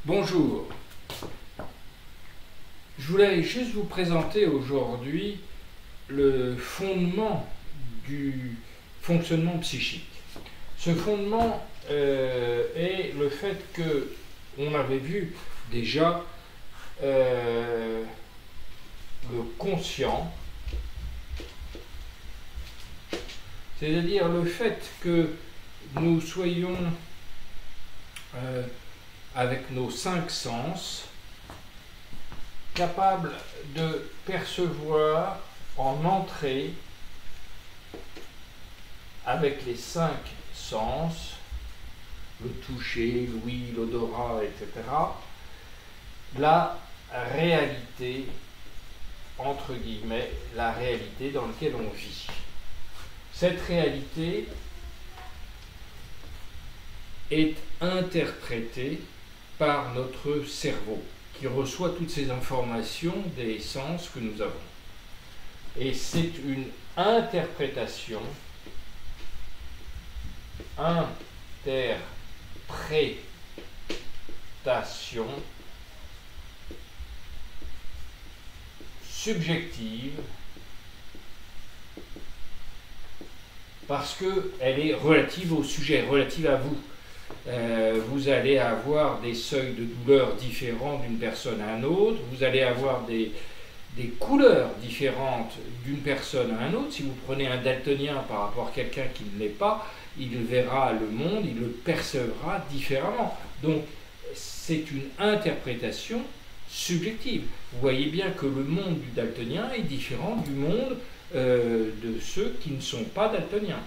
Bonjour, je voulais juste vous présenter aujourd'hui le fondement du fonctionnement psychique. Ce fondement est le fait que on avait vu déjà le conscient, c'est-à-dire le fait que nous soyons avec nos 5 sens, capable de percevoir en entrée, avec les 5 sens, le toucher, l'ouïe, l'odorat, etc., la réalité, entre guillemets, la réalité dans laquelle on vit. Cette réalité est interprétée par notre cerveau, qui reçoit toutes ces informations des sens que nous avons. Et c'est une interprétation, subjective, parce qu'elle est relative au sujet, relative à vous. Vous allez avoir des seuils de douleur différents d'une personne à une autre, vous allez avoir des couleurs différentes d'une personne à une autre. Si vous prenez un daltonien par rapport à quelqu'un qui ne l'est pas, il verra le monde, il le percevra différemment. Donc c'est une interprétation subjective. Vous voyez bien que le monde du daltonien est différent du monde de ceux qui ne sont pas daltoniens.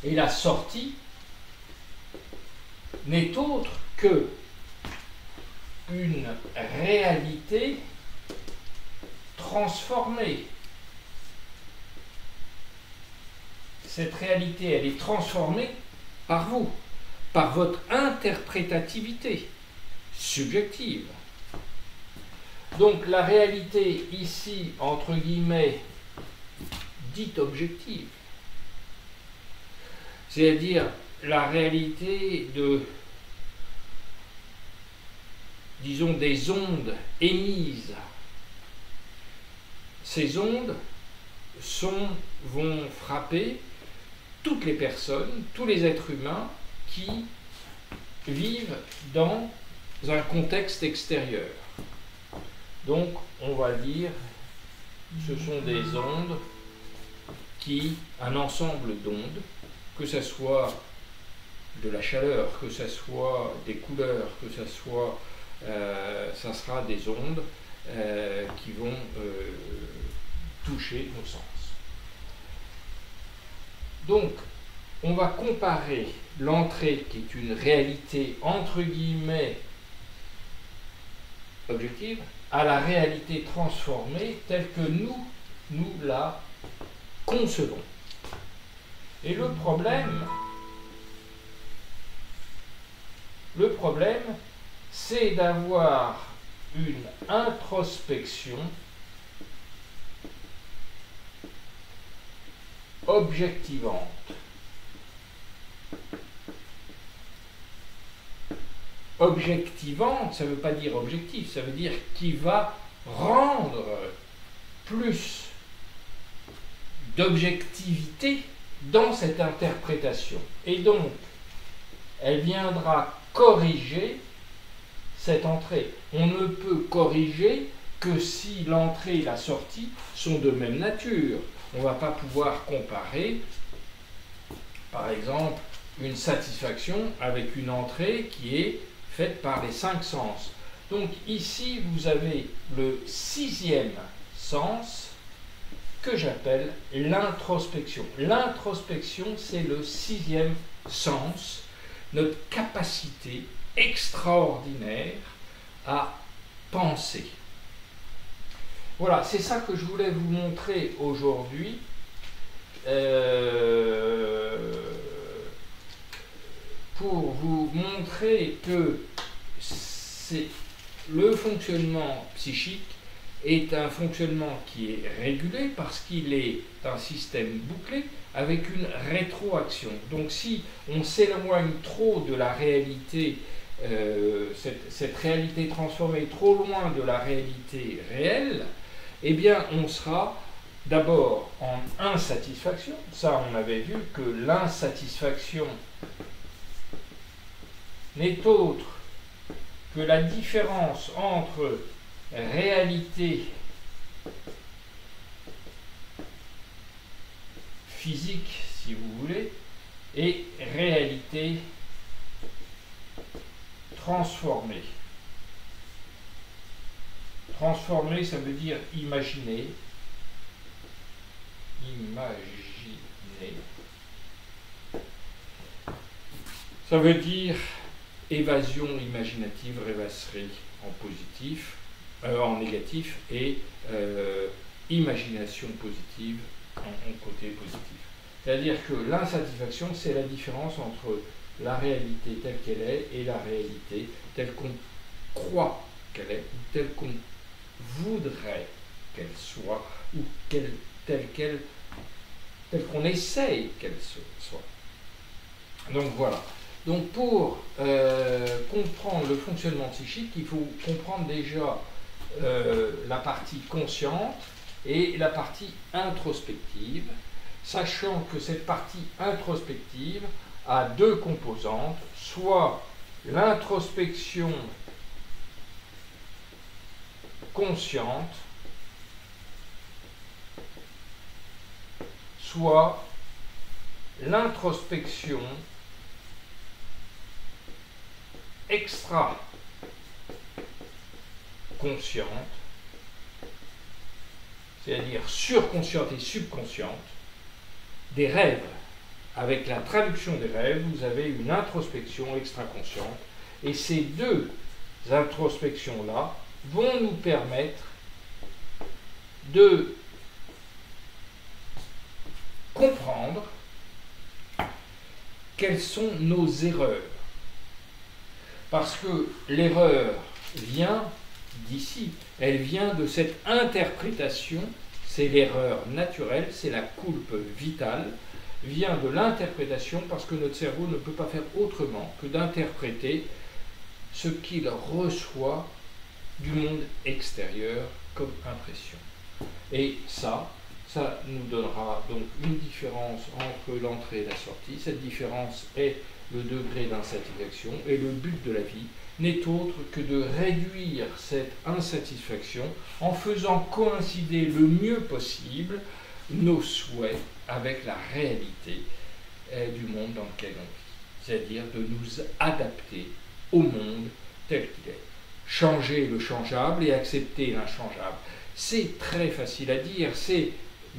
Et la sortie n'est autre que une réalité transformée. Cette réalité, elle est transformée par vous, par votre interprétativité subjective. Donc la réalité ici, entre guillemets, dite objective, c'est-à-dire la réalité de, disons, des ondes émises. Ces ondes vont frapper toutes les personnes, tous les êtres humains qui vivent dans un contexte extérieur. Donc, on va dire, ce sont des ondes un ensemble d'ondes, que ce soit de la chaleur, que ce soit des couleurs, que ce soit, ça sera des ondes qui vont toucher nos sens. Donc, on va comparer l'entrée, qui est une réalité entre guillemets objective, à la réalité transformée telle que nous la concevons. Et le problème, c'est d'avoir une introspection objectivante. Objectivante, ça ne veut pas dire objectif, ça veut dire qui va rendre plus d'objectivité dans cette interprétation. Et donc, elle viendra corriger cette entrée. On ne peut corriger que si l'entrée et la sortie sont de même nature. On ne va pas pouvoir comparer, par exemple, une satisfaction avec une entrée qui est faite par les 5 sens. Donc ici, vous avez le 6e sens que j'appelle l'introspection. L'introspection, c'est le 6e sens, notre capacité extraordinaire à penser. Voilà, c'est ça que je voulais vous montrer aujourd'hui. Pour vous montrer que le fonctionnement psychique est un fonctionnement qui est régulé parce qu'il est un système bouclé avec une rétroaction. Donc si on s'éloigne trop de la réalité cette réalité transformée trop loin de la réalité réelle, eh bien on sera d'abord en insatisfaction. Ça, on avait vu que l'insatisfaction n'est autre que la différence entre réalité physique, si vous voulez, et réalité transformée. Transformée, ça veut dire imaginer. Imaginer. Ça veut dire évasion imaginative, rêvasserie en positif, en négatif, et imagination positive en côté positif. C'est-à-dire que l'insatisfaction, c'est la différence entre la réalité telle qu'elle est et la réalité telle qu'on croit qu'elle est, ou telle qu'on voudrait qu'elle soit, ou telle qu'on essaye qu'elle soit. Donc voilà. Donc pour comprendre le fonctionnement psychique, il faut comprendre déjà la partie consciente et la partie introspective, sachant que cette partie introspective a deux composantes, soit l'introspection consciente, soit l'introspection extra-consciente, c'est-à-dire surconsciente et subconsciente, des rêves. Avec la traduction des rêves, vous avez une introspection extra-consciente, et ces deux introspections-là vont nous permettre de comprendre quelles sont nos erreurs. Parce que l'erreur vient d'ici, elle vient de cette interprétation, c'est l'erreur naturelle, c'est la culpe vitale, vient de l'interprétation parce que notre cerveau ne peut pas faire autrement que d'interpréter ce qu'il reçoit du monde extérieur comme impression. Et ça nous donnera donc une différence entre l'entrée et la sortie. Cette différence est le degré d'insatisfaction, et le but de la vie n'est autre que de réduire cette insatisfaction en faisant coïncider le mieux possible nos souhaits avec la réalité du monde dans lequel on vit, c'est-à-dire de nous adapter au monde tel qu'il est. Changer le changeable et accepter l'inchangeable. C'est très facile à dire,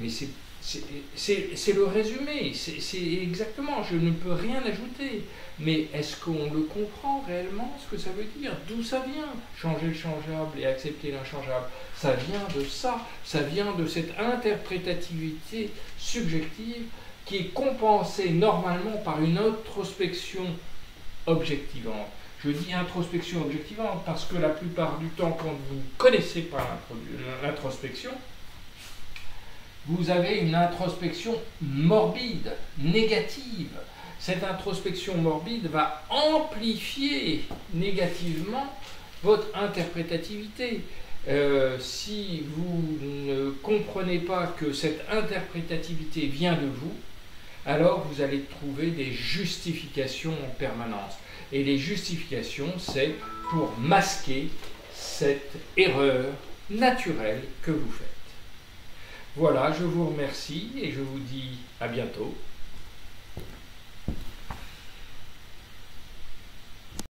mais c'est le résumé, c'est exactement, je ne peux rien ajouter. Mais est-ce qu'on le comprend réellement, ce que ça veut dire? D'où ça vient, changer le changeable et accepter l'inchangeable? Ça vient de ça vient de cette interprétativité subjective qui est compensée normalement par une introspection objectivante. Je dis introspection objectivante parce que la plupart du temps, quand vous ne connaissez pas l'introspection, vous avez une introspection morbide, négative. Cette introspection morbide va amplifier négativement votre interprétativité. Si vous ne comprenez pas que cette interprétativité vient de vous, alors vous allez trouver des justifications en permanence. Et les justifications, c'est pour masquer cette erreur naturelle que vous faites. Voilà, je vous remercie et je vous dis à bientôt.